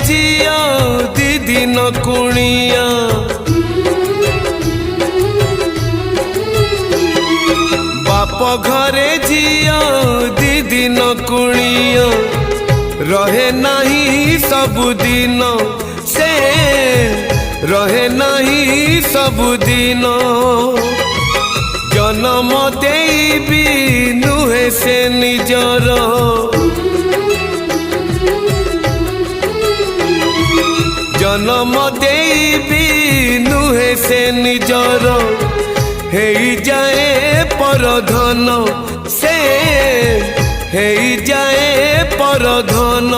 झिया दी दिन कुणिया बाप घरे झिया दी दिन कुणिया रहे नहीं सबुदिन से रहे नहीं सबुदिन जन्म देबी नुहे से निजर जन्म देबी नुहे से निजर हे जाए परधन से हे जाए परधन।